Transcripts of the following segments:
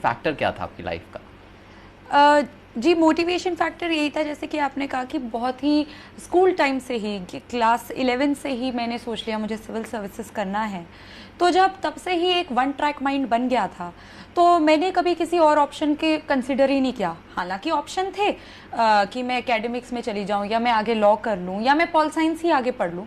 Factor क्या था आपकी लाइफ का? जी, मोटिवेशन फैक्टर यही था, जैसे कि आपने कहा कि बहुत ही स्कूल टाइम से ही, कि क्लास 11 से ही मैंने सोच लिया मुझे सिविल सर्विसेज करना है। तो जब तब से ही एक वन ट्रैक माइंड बन गया था, तो मैंने कभी किसी और ऑप्शन के कंसिडर ही नहीं किया। हालांकि ऑप्शन थे कि मैं एकेडमिक्स में चली जाऊं, या मैं आगे लॉ कर लूं, या मैं पॉल साइंस ही आगे पढ़ लूं।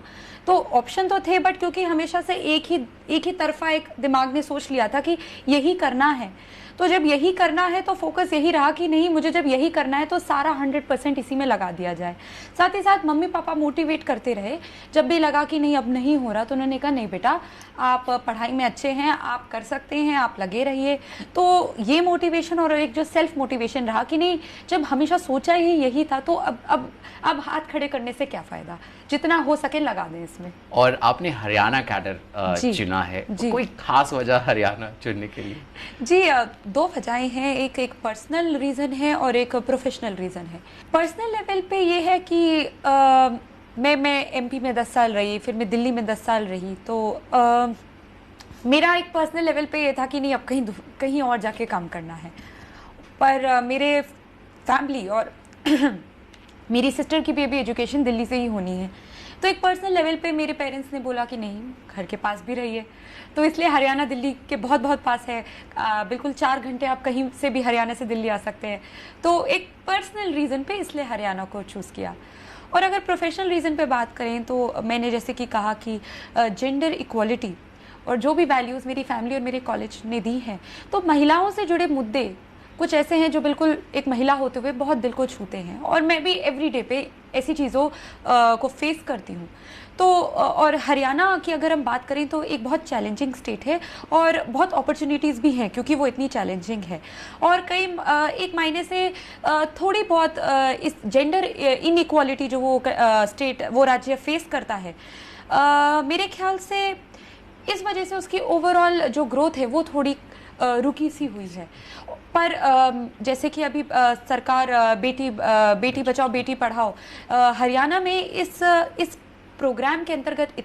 तो ऑप्शन तो थे, बट क्योंकि हमेशा से एक ही तरफा एक दिमाग ने सोच लिया था कि यही करना है, तो जब यही करना है तो फोकस यही रहा कि नहीं, मुझे जब यही करना है तो सारा 100% इसी में लगा दिया जाए। साथ ही साथ मम्मी पापा मोटिवेट करते रहे। जब भी लगा कि नहीं अब नहीं हो रहा, तो उन्होंने कहा नहीं बेटा, आप पढ़ाई में अच्छे हैं, आप कर सकते हैं, आप लगे रहिए। तो ये मोटिवेशन और एक जो सेल्फ मोटिवेशन रहा कि नहीं, जब हमेशा सोचा ही यही था, तो अब हाथ खड़े करने से क्या फ़ायदा, जितना हो सके लगा दें इसमें। और आपने हरियाणा कैडर जी चुना है, जी कोई खास वजह हरियाणा चुनने के लिए? जी, दो वजहें हैं। एक पर्सनल रीज़न है और एक प्रोफेशनल रीज़न है। पर्सनल लेवल पे ये है कि मैं एमपी में 10 साल रही, फिर मैं दिल्ली में 10 साल रही, तो मेरा एक पर्सनल लेवल पे ये था कि नहीं, अब कहीं और जाके काम करना है। पर मेरे फैमिली और मेरी सिस्टर की भी अभी एजुकेशन दिल्ली से ही होनी है, तो एक पर्सनल लेवल पे मेरे पेरेंट्स ने बोला कि नहीं, घर के पास भी रहिए। तो इसलिए हरियाणा दिल्ली के बहुत बहुत पास है, बिल्कुल 4 घंटे आप कहीं से भी हरियाणा से दिल्ली आ सकते हैं। तो एक पर्सनल रीज़न पे इसलिए हरियाणा को चूज़ किया। और अगर प्रोफेशनल रीज़न पे बात करें, तो मैंने जैसे कि कहा कि जेंडर इक्वालिटी और जो भी वैल्यूज़ मेरी फैमिली और मेरे कॉलेज ने दी हैं, तो महिलाओं से जुड़े मुद्दे कुछ ऐसे हैं जो बिल्कुल एक महिला होते हुए बहुत दिल को छूते हैं, और मैं भी एवरीडे पे ऐसी चीज़ों को फेस करती हूँ। तो और हरियाणा की अगर हम बात करें, तो एक बहुत चैलेंजिंग स्टेट है, और बहुत अपॉर्चुनिटीज़ भी हैं क्योंकि वो इतनी चैलेंजिंग है। और कई एक मायने से थोड़ी बहुत इस जेंडर इनइक्वालिटी जो वो स्टेट, वो राज्य फेस करता है, मेरे ख्याल से इस वजह से उसकी ओवरऑल जो ग्रोथ है वो थोड़ी रुकी सी हुई है। पर जैसे कि अभी सरकार बेटी बचाओ बेटी पढ़ाओ, हरियाणा में इस प्रोग्राम के अंतर्गत